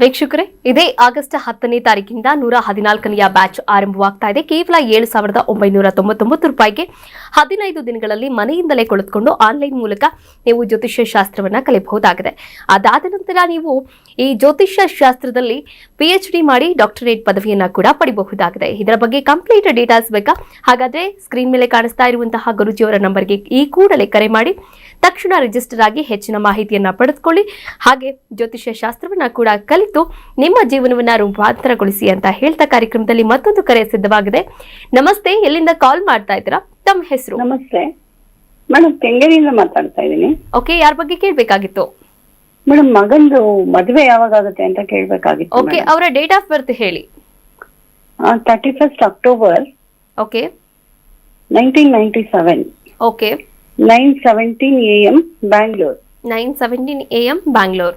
ವೀಕ್ಷಕರೇ, ಇದೇ ಆಗಸ್ಟ್ 10ನೇ ತಾರೀಕಿನಿಂದ 114ನೇ ಬ್ಯಾಚ್ ಆರಂಭವಾಗ್ತಾ ಇದೆ. ಕೇವಲ 7,999 ರೂಪಾಯಿಗೆ 15 ದಿನಗಳಲ್ಲಿ ಮನೆಯಿಂದಲೇ ಕುಳಿತುಕೊಂಡು ಆನ್ಲೈನ್ ಮೂಲಕ ನೀವು ಜ್ಯೋತಿಷ್ಯ ಶಾಸ್ತ್ರವನ್ನ ಕಲಿಯಬಹುದಾಗಿದೆ. ಅದಾದ ನಂತರ ನೀವು ಈ ಜ್ಯೋತಿಷ್ಯ ಶಾಸ್ತ್ರದಲ್ಲಿ PhD ಮಾಡಿ ಡಾಕ್ಟರೇಟ್ ಪದವಿಯನ್ನ ಕೂಡ ಪಡೆಯಬಹುದಾಗಿದೆ. ಇದರ ಬಗ್ಗೆ ಕಂಪ್ಲೀಟ್ ಡೀಟೇಲ್ಸ್ ಬೇಕಾ? ಹಾಗಾದ್ರೆ ಸ್ಕ್ರೀನ್ ಮೇಲೆ ಕಾಣಿಸ್ತಾ ಇರುವಂತಹ ಗುರುಜಿಯವರ ನಂಬರ್ಗೆ ಈ ಕೂಡಲೇ ಕರೆ ಮಾಡಿ ತಕ್ಷಣ ರಿಜಿಸ್ಟರ್ ಆಗಿ ಹೆಚ್ಚಿನ ಮಾಹಿತಿಯನ್ನ ಪಡೆದುಕೊಳ್ಳಿ. ಹಾಗೆ ಜ್ಯೋತಿಷ್ಯ ಶಾಸ್ತ್ರವನ್ನ ಕೂಡ ಕಲಿತು ನಿಮ್ಮ ಜೀವನವನ್ನ ರೂಪಾಂತರಗೊಳಿಸಿ ಅಂತ ಹೇಳ್ತಾ ಕಾರ್ಯಕ್ರಮದಲ್ಲಿ ಮತ್ತೊಂದು ಕರೆ ಸಿದ್ಧವಾಗಿದೆ. ನಮಸ್ತೆ, ಎಲ್ಲಿಂದ ಕಾಲ್ ಮಾಡ್ತಾ ಇದ್ದೀರಾ? ತಮ್ಮ ಹೆಸರು? ನಮಸ್ತೆ ಮೇಡಮ್, ಕೆಂಗೇರಿಯಿಂದ ಮಾತಾಡ್ತಾ ಇದ್ದೀನಿ. ಓಕೆ, ಯಾರ ಬಗ್ಗೆ ಕೇಳಬೇಕಾಗಿತ್ತು? ಮೇಡಮ್, ಮಗಂದು ಮದುವೆ ಯಾವಾಗ ಆಗುತ್ತೆ ಅಂತ ಕೇಳಬೇಕಾಗಿತ್ತು. ಓಕೆ, ಅವರ ಡೇಟ್ ಆಫ್ ಬರ್ತ್ ಹೇಳಿ. 31st October okay 1997. Okay 9:17 AM Bangalore. 9:17 AM Bangalore.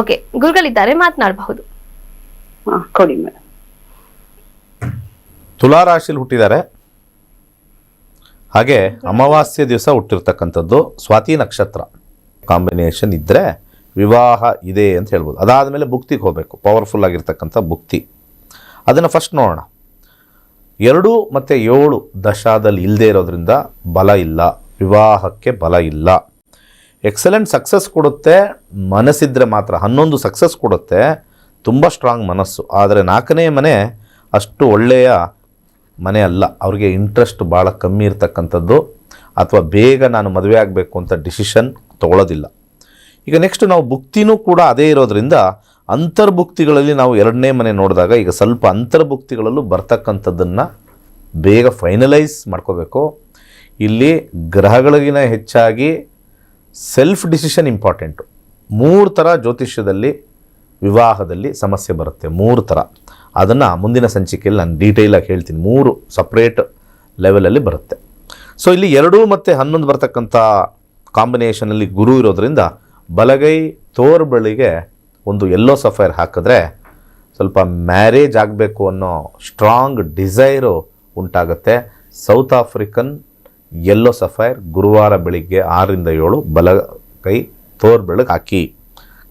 Okay, ಗುರುಗಳಿದ್ದಾರೆ, ಮಾತನಾಡಬಹುದು. ಕೊಡಿ ಮೇಡಮ್. ತುಲಾ ರಾಶಿಯಲ್ಲಿ ಹುಟ್ಟಿದ್ದಾರೆ. ಹಾಗೆ ಅಮಾವಾಸ್ಯೆ ದಿವಸ ಹುಟ್ಟಿರ್ತಕ್ಕಂಥದ್ದು, ಸ್ವಾತಿ ನಕ್ಷತ್ರ ಕಾಂಬಿನೇಷನ್ ಇದ್ದರೆ ವಿವಾಹ ಇದೆ ಅಂತ ಹೇಳ್ಬೋದು. ಅದಾದಮೇಲೆ ಭುಕ್ತಿಗೆ ಹೋಗಬೇಕು, ಪವರ್ಫುಲ್ ಆಗಿರ್ತಕ್ಕಂಥ ಭುಕ್ತಿ. ಅದನ್ನು ಫಸ್ಟ್ ನೋಡೋಣ. 2 ಮತ್ತು 7 ದಶಾದಲ್ಲಿ ಇಲ್ಲದೆ ಇರೋದ್ರಿಂದ ಬಲ ಇಲ್ಲ, ವಿವಾಹಕ್ಕೆ ಬಲ ಇಲ್ಲ. ಎಕ್ಸಲೆಂಟ್ ಸಕ್ಸಸ್ ಕೊಡುತ್ತೆ ಮನಸ್ಸಿದ್ರೆ ಮಾತ್ರ. 11 ಸಕ್ಸಸ್ ಕೊಡುತ್ತೆ, ತುಂಬ ಸ್ಟ್ರಾಂಗ್ ಮನಸ್ಸು. ಆದರೆ 4ನೇ ಮನೆ ಅಷ್ಟು ಒಳ್ಳೆಯ ಮನೆ ಅಲ್ಲ. ಅವ್ರಿಗೆ ಇಂಟ್ರೆಸ್ಟ್ ಭಾಳ ಕಮ್ಮಿ ಇರ್ತಕ್ಕಂಥದ್ದು, ಅಥವಾ ಬೇಗ ನಾನು ಮದುವೆ ಆಗಬೇಕು ಅಂತ ಡಿಸಿಷನ್ ತೊಗೊಳ್ಳೋದಿಲ್ಲ. ಈಗ ನೆಕ್ಸ್ಟ್ ನಾವು ಭುಕ್ತಿನೂ ಕೂಡ ಅದೇ ಇರೋದ್ರಿಂದ ಅಂತರ್ಭುಕ್ತಿಗಳಲ್ಲಿ ನಾವು 2ನೇ ಮನೆ ನೋಡಿದಾಗ ಈಗ ಸ್ವಲ್ಪ ಅಂತರ್ಭುಕ್ತಿಗಳಲ್ಲೂ ಬರ್ತಕ್ಕಂಥದ್ದನ್ನು ಬೇಗ ಫೈನಲೈಸ್ ಮಾಡ್ಕೋಬೇಕು. ಇಲ್ಲಿ ಗ್ರಹಗಳಿಗಿನ ಹೆಚ್ಚಾಗಿ ಸೆಲ್ಫ್ ಡಿಸಿಷನ್ ಇಂಪಾರ್ಟೆಂಟು. 3 ಥರ ಜ್ಯೋತಿಷ್ಯದಲ್ಲಿ ವಿವಾಹದಲ್ಲಿ ಸಮಸ್ಯೆ ಬರುತ್ತೆ, 3 ಥರ. ಅದನ್ನು ಮುಂದಿನ ಸಂಚಿಕೆಯಲ್ಲಿ ನಾನು ಡೀಟೇಲಾಗಿ ಹೇಳ್ತೀನಿ. 3 ಸಪ್ರೇಟ್ ಲೆವೆಲಲ್ಲಿ ಬರುತ್ತೆ. ಸೊ ಇಲ್ಲಿ 2 ಮತ್ತು 11 ಬರ್ತಕ್ಕಂಥ ಕಾಂಬಿನೇಷನಲ್ಲಿ ಗುರು ಇರೋದ್ರಿಂದ ಬಲಗೈ ತೋರ್ಬಳಿಗೆ ಒಂದು ಯೆಲ್ಲೋ ಸಫೈರ್ ಹಾಕಿದ್ರೆ ಸ್ವಲ್ಪ ಮ್ಯಾರೇಜ್ ಆಗಬೇಕು ಅನ್ನೋ ಸ್ಟ್ರಾಂಗ್ ಡಿಸೈರು ಉಂಟಾಗುತ್ತೆ. ಸೌತ್ ಆಫ್ರಿಕನ್ ಯೆಲ್ಲೋ ಸಫೈರ್ ಗುರುವಾರ ಬೆಳಿಗ್ಗೆ 6ರಿಂದ 7 ಬಲಗೈ ತೋರ್ಬೆಳಗ್ಗೆ ಹಾಕಿ,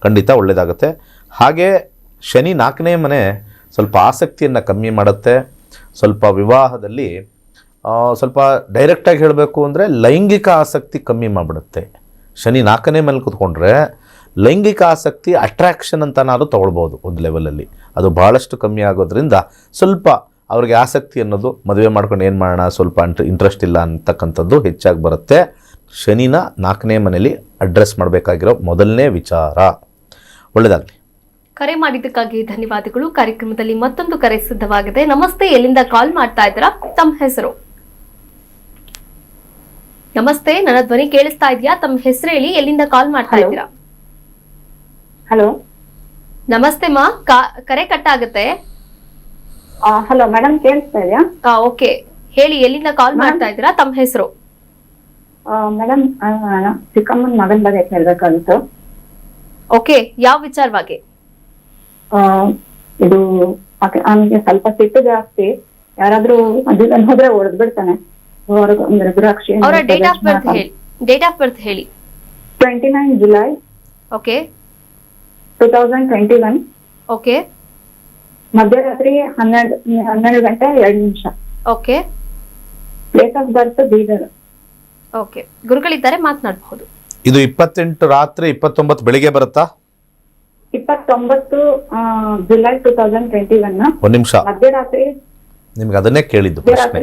ಖಂಡಿತ ಒಳ್ಳೆಯದಾಗುತ್ತೆ. ಹಾಗೆ ಶನಿ 4ನೇ ಮನೆ ಸ್ವಲ್ಪ ಆಸಕ್ತಿಯನ್ನು ಕಮ್ಮಿ ಮಾಡುತ್ತೆ. ಸ್ವಲ್ಪ ವಿವಾಹದಲ್ಲಿ ಸ್ವಲ್ಪ ಡೈರೆಕ್ಟಾಗಿ ಹೇಳಬೇಕು ಅಂದರೆ ಲೈಂಗಿಕ ಆಸಕ್ತಿ ಕಮ್ಮಿ ಮಾಡಿಬಿಡುತ್ತೆ. ಶನಿ 4ನೇ ಮನೆ ಕೂತ್ಕೊಂಡ್ರೆ ಲೈಂಗಿಕ ಆಸಕ್ತಿ ಅಟ್ರ್ಯಾಕ್ಷನ್ ಅಂತ ನಾವು ತೊಗೊಳ್ಬೋದು ಒಂದು ಲೆವೆಲಲ್ಲಿ. ಅದು ಭಾಳಷ್ಟು ಕಮ್ಮಿ ಆಗೋದ್ರಿಂದ ಸ್ವಲ್ಪ ಅವ್ರಿಗೆ ಆಸಕ್ತಿ ಅನ್ನೋದು ಮದುವೆ ಮಾಡ್ಕೊಂಡು ಏನು ಮಾಡೋಣ, ಸ್ವಲ್ಪ ಇಂಟ್ರೆಸ್ಟ್ ಇಲ್ಲ ಅಂತಕ್ಕಂಥದ್ದು ಹೆಚ್ಚಾಗಿ ಬರುತ್ತೆ. ಶನಿನ 4ನೇ ಮನೇಲಿ ಅಡ್ರೆಸ್ ಮಾಡಬೇಕಾಗಿರೋ ಮೊದಲನೇ ವಿಚಾರ. ಒಳ್ಳೆಯದಾಗಲಿ. ಕರೆ ಮಾಡಿದ್ದಕ್ಕಾಗಿ ಧನ್ಯವಾದಗಳು. ಕಾರ್ಯಕ್ರಮದಲ್ಲಿ ಮತ್ತೊಂದು ಕರೆ ಸಿದ್ಧವಾಗಿದೆ. ನಮಸ್ತೆ, ಎಲ್ಲಿಂದ ಕಾಲ್ ಮಾಡ್ತಾ ಇದ್ದೀರಾ? ತಮ್ಮ ಹೆಸರು? ನಮಸ್ತೆ, ನನ್ನ ಧ್ವನಿ ಕೇಳಿಸ್ತಾ ಇದೆಯಾ? ತಮ್ಮ ಹೆಸರು ಹೇಳಿ, ಎಲ್ಲಿಂದ ಕಾಲ್ ಮಾಡ್ತಾ ಇದ್ದೀರಾ? ಹಲೋ, ನಮಸ್ತೆ ಮಾ, ಕರೆ ಕಟ್ ಆಗುತ್ತೆ. ಹಲೋ ಮೇಡಮ್, ಕೇಳಿಸ್ತಾ ಇದೆಯಾ? ಓಕೆ, ಹೇಳಿ, ಎಲ್ಲಿಂದ ಕಾಲ್ ಮಾಡ್ತಾ ಇದ್ದೀರಾ? ತಮ್ಮ ಹೆಸರು? ಮೇಡಮ್, ಚಿಕ್ಕಮ್ಮನ ಮಗನ ಬಗ್ಗೆ ಕೇಳಬೇಕಾಗಿತ್ತು. ಓಕೆ, ಯಾವ ವಿಚಾರವಾಗಿ? ಇದು ಅವನಿಗೆ ಸ್ವಲ್ಪ ಸಿಟ್ಟು ಜಾಸ್ತಿ. ಯಾರಾದ್ರೂ ಅದನ್ನ ಹೋದ್ರೆ ಹೊಡೆದ್ ಬಿಡ್ತಾನೆ. ರುದ್ರಾಕ್ಷಿ. ಅವರ ಡೇಟ್ ಆಫ್ ಬರ್ತ್ ಹೇಳಿ. ಡೇಟ್ ಆಫ್ ಬರ್ತ್ ಹೇಳಿ. 29 ಜುಲೈ ಓಕೆ 2021. ಓಕೆ, ಮಧ್ಯರಾತ್ರಿ 12 ಗಂಟೆ 2 ನಿಮಿಷ. Okay, date of birth Bidar. Okay, ಗುರುಗಳಿದ್ದಾರೆ, ಮಾತನಾಡಬಹುದು. ಇದು 28 ರಾತ್ರಿ 29 ಬೆಳಿಗ್ಗೆ ಬರುತ್ತಾ? 29 ಜುಲೈ 2021. ಒಂದು ನಿಮಿಷ, ಮಧ್ಯರಾತ್ರಿ ನಿಮ್ಗೆ ಅದನ್ನೇ ಕೇಳಿದ್ದು ಪ್ರಶ್ನೆ.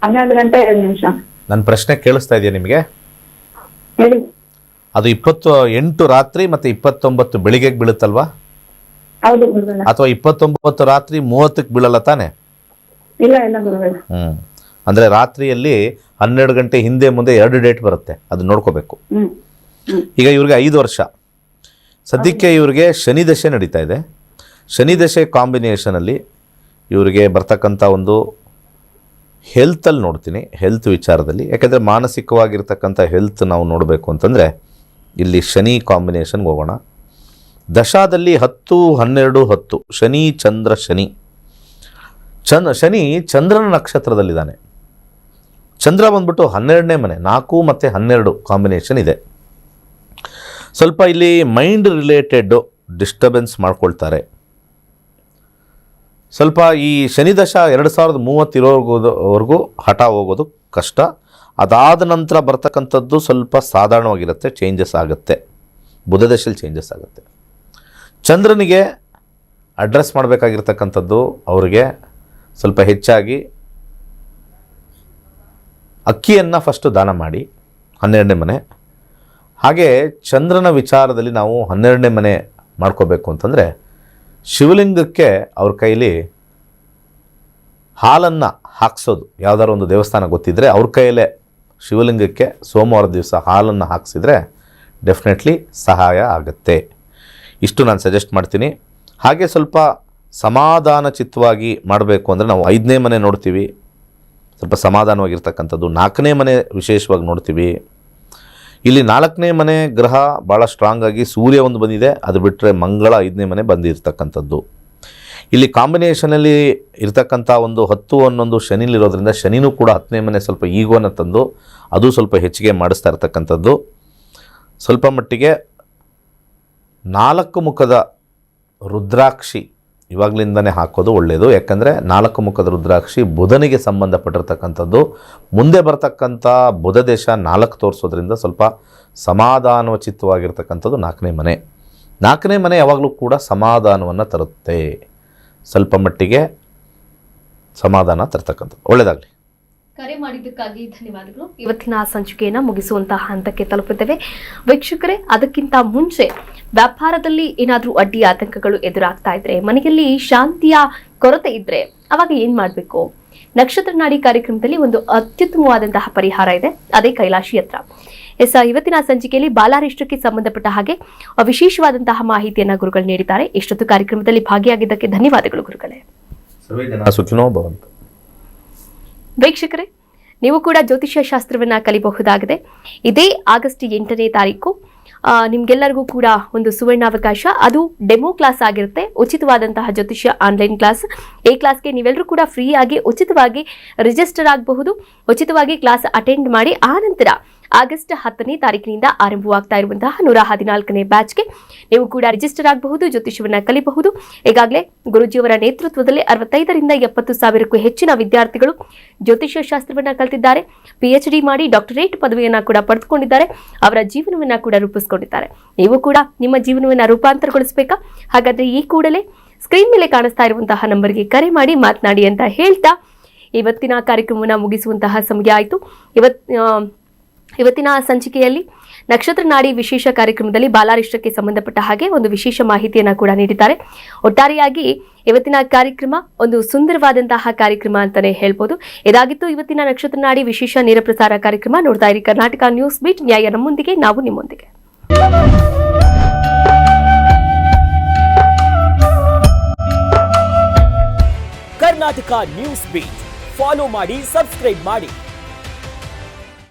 12 ಗಂಟೆ 2 ನಿಮಿಷ. ನನ್ನ ಪ್ರಶ್ನೆ ಕೇಳಿಸ್ತಾ ಇದೆಯಾ ನಿಮಗೆ? ಹೇಳಿ. ಅದು 28 ರಾತ್ರಿ ಮತ್ತು 29 ಬೆಳಿಗ್ಗೆಗೆ ಬೀಳುತ್ತಲ್ವಾ? ಹೌದು ಗುರುಗಳ. ಅಥವಾ 29 ರಾತ್ರಿ 30ಕ್ಕೆ ಬೀಳಲ್ಲ ತಾನೆ? ಇಲ್ಲ ಇಲ್ಲ ಗುರುಗಳ. ಅಂದರೆ ರಾತ್ರಿಯಲ್ಲಿ 12 ಗಂಟೆ ಹಿಂದೆ ಮುಂದೆ 2 ಡೇಟ್ ಬರುತ್ತೆ, ಅದು ನೋಡ್ಕೋಬೇಕು. ಈಗ ಇವ್ರಿಗೆ 5 ವರ್ಷ ಸದ್ಯಕ್ಕೆ. ಇವ್ರಿಗೆ ಶನಿ ದಶೆ ನಡೀತಾ ಇದೆ. ಶನಿ ದಶೆ ಕಾಂಬಿನೇಷನಲ್ಲಿ ಇವರಿಗೆ ಬರ್ತಕ್ಕಂಥ ಒಂದು ಹೆಲ್ತಲ್ಲಿ ನೋಡ್ತೀನಿ, ಹೆಲ್ತ್ ವಿಚಾರದಲ್ಲಿ. ಯಾಕೆಂದರೆ ಮಾನಸಿಕವಾಗಿರ್ತಕ್ಕಂಥ ಹೆಲ್ತ್ ನಾವು ನೋಡಬೇಕು ಅಂತಂದರೆ ಇಲ್ಲಿ ಶನಿ ಕಾಂಬಿನೇಷನ್ಗೆ ಹೋಗೋಣ. ದಶಾದಲ್ಲಿ 10, 12, 10 ಶನಿ ಚಂದ್ರ. ಶನಿ ಚಂದ್ರನ ನಕ್ಷತ್ರದಲ್ಲಿದ್ದಾನೆ. ಚಂದ್ರ ಬಂದ್ಬಿಟ್ಟು 12ನೇ ಮನೆ, 4 ಮತ್ತು 12 ಕಾಂಬಿನೇಷನ್ ಇದೆ. ಸ್ವಲ್ಪ ಇಲ್ಲಿ ಮೈಂಡ್ ರಿಲೇಟೆಡ್ಡು ಡಿಸ್ಟರ್ಬೆನ್ಸ್ ಮಾಡ್ಕೊಳ್ತಾರೆ. ಸ್ವಲ್ಪ ಈ ಶನಿದಶ 2030 ಇರೋವರೆಗೂ ಹಠ ಹೋಗೋದು ಕಷ್ಟ. ಅದಾದ ನಂತರ ಬರ್ತಕ್ಕಂಥದ್ದು ಸ್ವಲ್ಪ ಸಾಧಾರಣವಾಗಿರುತ್ತೆ, ಚೇಂಜಸ್ ಆಗುತ್ತೆ. ಬುಧದಶೆಯಲ್ಲಿ ಚೇಂಜಸ್ ಆಗುತ್ತೆ. ಚಂದ್ರನಿಗೆ ಅಡ್ರೆಸ್ ಮಾಡಬೇಕಾಗಿರ್ತಕ್ಕಂಥದ್ದು ಅವರಿಗೆ ಸ್ವಲ್ಪ ಹೆಚ್ಚಾಗಿ ಅಕ್ಕಿಯನ್ನು ಫಸ್ಟು ದಾನ ಮಾಡಿ, 12ನೇ ಮನೆ. ಹಾಗೆ ಚಂದ್ರನ ವಿಚಾರದಲ್ಲಿ ನಾವು 12ನೇ ಮನೆ ಮಾಡ್ಕೋಬೇಕು ಅಂತಂದರೆ ಶಿವಲಿಂಗಕ್ಕೆ ಅವ್ರ ಕೈಲಿ ಹಾಲನ್ನು ಹಾಕ್ಸೋದು, ಯಾವುದಾದ್ರು ಒಂದು ದೇವಸ್ಥಾನ ಗೊತ್ತಿದ್ದರೆ ಅವ್ರ ಕೈಯಲ್ಲೇ ಶಿವಲಿಂಗಕ್ಕೆ ಸೋಮವಾರ ದಿವಸ ಹಾಲನ್ನು ಹಾಕ್ಸಿದ್ರೆ ಡೆಫಿನೆಟ್ಲಿ ಸಹಾಯ ಆಗುತ್ತೆ. ಇಷ್ಟು ನಾನು ಸಜೆಸ್ಟ್ ಮಾಡ್ತೀನಿ. ಹಾಗೆ ಸ್ವಲ್ಪ ಸಮಾಧಾನ ಚಿತ್ತವಾಗಿ ಮಾಡಬೇಕು ಅಂದರೆ ನಾವು 5ನೇ ಮನೆ ನೋಡ್ತೀವಿ, ಸ್ವಲ್ಪ ಸಮಾಧಾನವಾಗಿರ್ತಕ್ಕಂಥದ್ದು. 4ನೇ ಮನೆ ವಿಶೇಷವಾಗಿ ನೋಡ್ತೀವಿ. ಇಲ್ಲಿ 4ನೇ ಮನೆ ಗ್ರಹ ಭಾಳ ಸ್ಟ್ರಾಂಗ್ ಆಗಿ ಸೂರ್ಯ ಒಂದು ಬಂದಿದೆ, ಅದು ಬಿಟ್ಟರೆ ಮಂಗಳ 5ನೇ ಮನೆ ಬಂದಿರತಕ್ಕಂಥದ್ದು. ಇಲ್ಲಿ ಕಾಂಬಿನೇಷನಲ್ಲಿ ಇರ್ತಕ್ಕಂಥ ಒಂದು 10 11 ಶನಿಲಿರೋದ್ರಿಂದ ಶನಿನೂ ಕೂಡ 10ನೇ ಮನೆ ಸ್ವಲ್ಪ ಈಗೋನ ತಂದು ಅದು ಸ್ವಲ್ಪ ಹೆಚ್ಚಿಗೆ ಮಾಡಿಸ್ತಾ ಇರ್ತಕ್ಕಂಥದ್ದು. ಸ್ವಲ್ಪ ಮಟ್ಟಿಗೆ 4 ಮುಖದ ರುದ್ರಾಕ್ಷಿ ಇವಾಗಲಿಂದನೇ ಹಾಕೋದು ಒಳ್ಳೆಯದು. ಯಾಕಂದರೆ 4 ಮುಖದ ರುದ್ರಾಕ್ಷಿ ಬುಧನಿಗೆ ಸಂಬಂಧಪಟ್ಟಿರ್ತಕ್ಕಂಥದ್ದು. ಮುಂದೆ ಬರ್ತಕ್ಕಂಥ ಬುಧ ದೇಶ 4 ತೋರಿಸೋದ್ರಿಂದ ಸ್ವಲ್ಪ ಸಮಾಧಾನೋಚಿತವಾಗಿರ್ತಕ್ಕಂಥದ್ದು 4ನೇ ಮನೆ. 4ನೇ ಮನೆ ಯಾವಾಗಲೂ ಕೂಡ ಸಮಾಧಾನವನ್ನು ತರುತ್ತೆ, ಸ್ವಲ್ಪ ಮಟ್ಟಿಗೆ ಸಮಾಧಾನ ತರ್ತಕ್ಕಂಥದ್ದು. ಒಳ್ಳೆಯದಾಗಲಿ. ಕರೆ ಮಾಡಿದ್ದಕ್ಕಾಗಿ ಧನ್ಯವಾದಗಳು. ಇವತ್ತಿನ ಸಂಚಿಕೆಯನ್ನು ಮುಗಿಸುವಂತಹ ಹಂತಕ್ಕೆ ತಲುಪಿದ್ದೇವೆ ವೀಕ್ಷಕರೇ. ಅದಕ್ಕಿಂತ ಮುಂಚೆ ವ್ಯಾಪಾರದಲ್ಲಿ ಏನಾದರೂ ಅಡ್ಡಿ ಆತಂಕಗಳು ಎದುರಾಗ್ತಾ ಇದ್ರೆ, ಮನೆಯಲ್ಲಿ ಶಾಂತಿಯ ಕೊರತೆ ಇದ್ರೆ ಅವಾಗ ಏನ್ ಮಾಡಬೇಕು? ನಕ್ಷತ್ರ ನಾಡಿ ಕಾರ್ಯಕ್ರಮದಲ್ಲಿ ಒಂದು ಅತ್ಯುತ್ತಮವಾದಂತಹ ಪರಿಹಾರ ಇದೆ, ಅದೇ ಕೈಲಾಶಿ ಯಂತ್ರ. ಇವತ್ತಿನ ಸಂಚಿಕೆಯಲ್ಲಿ ಬಾಲಾರಿಷ್ಟಕ್ಕೆ ಸಂಬಂಧಪಟ್ಟ ಹಾಗೆ ವಿಶೇಷವಾದಂತಹ ಮಾಹಿತಿಯನ್ನ ಗುರುಗಳು ನೀಡಿದ್ದಾರೆ. ಇಷ್ಟೊತ್ತು ಕಾರ್ಯಕ್ರಮದಲ್ಲಿ ಭಾಗಿಯಾಗಿದ್ದಕ್ಕೆ ಧನ್ಯವಾದಗಳು ಗುರುಗಳೇ. ವೀಕ್ಷಕರೇ, ನೀವು ಕೂಡ ಜ್ಯೋತಿಷ್ಯ ಶಾಸ್ತ್ರವನ್ನ ಕಲಿಬಹುದಾಗಿದೆ. ಇದೇ ಆಗಸ್ಟ್ 8ನೇ ತಾರೀಕು ನಿಮ್ಗೆಲ್ಲರಿಗೂ ಕೂಡ ಒಂದು ಸುವರ್ಣಾವಕಾಶ. ಅದು ಡೆಮೋ ಕ್ಲಾಸ್ ಆಗಿರುತ್ತೆ, ಉಚಿತವಾದಂತಹ ಜ್ಯೋತಿಷ್ಯ ಆನ್ಲೈನ್ ಕ್ಲಾಸ್. ಈ ಕ್ಲಾಸ್ಗೆ ನೀವೆಲ್ಲರೂ ಕೂಡ ಫ್ರೀ ಆಗಿ ಉಚಿತವಾಗಿ ರಿಜಿಸ್ಟರ್ ಆಗಬಹುದು. ಉಚಿತವಾಗಿ ಕ್ಲಾಸ್ ಅಟೆಂಡ್ ಮಾಡಿ ಆ ನಂತರ ಆಗಸ್ಟ್ 10ನೇ ತಾರೀಕಿನಿಂದ ಆರಂಭವಾಗ್ತಾ ಇರುವಂತಹ 114ನೇ ಬ್ಯಾಚ್ಗೆ ನೀವು ಕೂಡ ರಿಜಿಸ್ಟರ್ ಆಗಬಹುದು, ಜ್ಯೋತಿಷ್ಯವನ್ನ ಕಲಿಬಹುದು. ಈಗಾಗಲೇ ಗುರುಜಿಯವರ ನೇತೃತ್ವದಲ್ಲಿ 65ರಿಂದ 70 ಸಾವಿರಕ್ಕೂ ಹೆಚ್ಚಿನ ವಿದ್ಯಾರ್ಥಿಗಳು ಜ್ಯೋತಿಷ್ಯ ಶಾಸ್ತ್ರವನ್ನ ಕಲಿತಿದ್ದಾರೆ, PhD ಮಾಡಿ ಡಾಕ್ಟರೇಟ್ ಪದವಿಯನ್ನ ಕೂಡ ಪಡೆದುಕೊಂಡಿದ್ದಾರೆ, ಅವರ ಜೀವನವನ್ನ ಕೂಡ ರೂಪಿಸಿಕೊಂಡಿದ್ದಾರೆ. ನೀವು ಕೂಡ ನಿಮ್ಮ ಜೀವನವನ್ನ ರೂಪಾಂತರಗೊಳಿಸಬೇಕಾ? ಹಾಗಾದ್ರೆ ಈ ಕೂಡಲೇ ಸ್ಕ್ರೀನ್ ಮೇಲೆ ಕಾಣಿಸ್ತಾ ಇರುವಂತಹ ನಂಬರ್ಗೆ ಕರೆ ಮಾಡಿ ಮಾತನಾಡಿ ಅಂತ ಹೇಳ್ತಾ ಇವತ್ತಿನ ಕಾರ್ಯಕ್ರಮವನ್ನು ಮುಗಿಸುವಂತಹ ಸಮಯ ಆಯಿತು. ಇವತ್ತಿನ ಸಂಚಿಕೆಯಲ್ಲಿ ನಕ್ಷತ್ರ ನಾಡಿ ವಿಶೇಷ ಕಾರ್ಯಕ್ರಮದಲ್ಲಿ ಬಾಲಾರಿಷ್ಟಕ್ಕೆ ಸಂಬಂಧಪಟ್ಟ ಹಾಗೆ ಒಂದು ವಿಶೇಷ ಮಾಹಿತಿಯನ್ನು ಕೂಡ ನೀಡಿದ್ದಾರೆ. ಒಟ್ಟಾರೆಯಾಗಿ ಇವತ್ತಿನ ಕಾರ್ಯಕ್ರಮ ಒಂದು ಸುಂದರವಾದಂತಹ ಕಾರ್ಯಕ್ರಮ ಅಂತಾನೆ ಹೇಳ್ಬೋದು. ಇದಾಗಿತ್ತು ಇವತ್ತಿನ ನಕ್ಷತ್ರ ನಾಡಿ ವಿಶೇಷ ನೇರ ಪ್ರಸಾರ ಕಾರ್ಯಕ್ರಮ. ನೋಡ್ತಾ ಇರಿ ಕರ್ನಾಟಕ ನ್ಯೂಸ್ ಬೀಟ್, ನ್ಯಾಯ ನಮ್ಮೊಂದಿಗೆ, ನಾವು ನಿಮ್ಮೊಂದಿಗೆ. ಕರ್ನಾಟಕ ನ್ಯೂಸ್ ಬೀಟ್ ಫಾಲೋ ಮಾಡಿ, ಸಬ್ಸ್ಕ್ರೈಬ್ ಮಾಡಿ.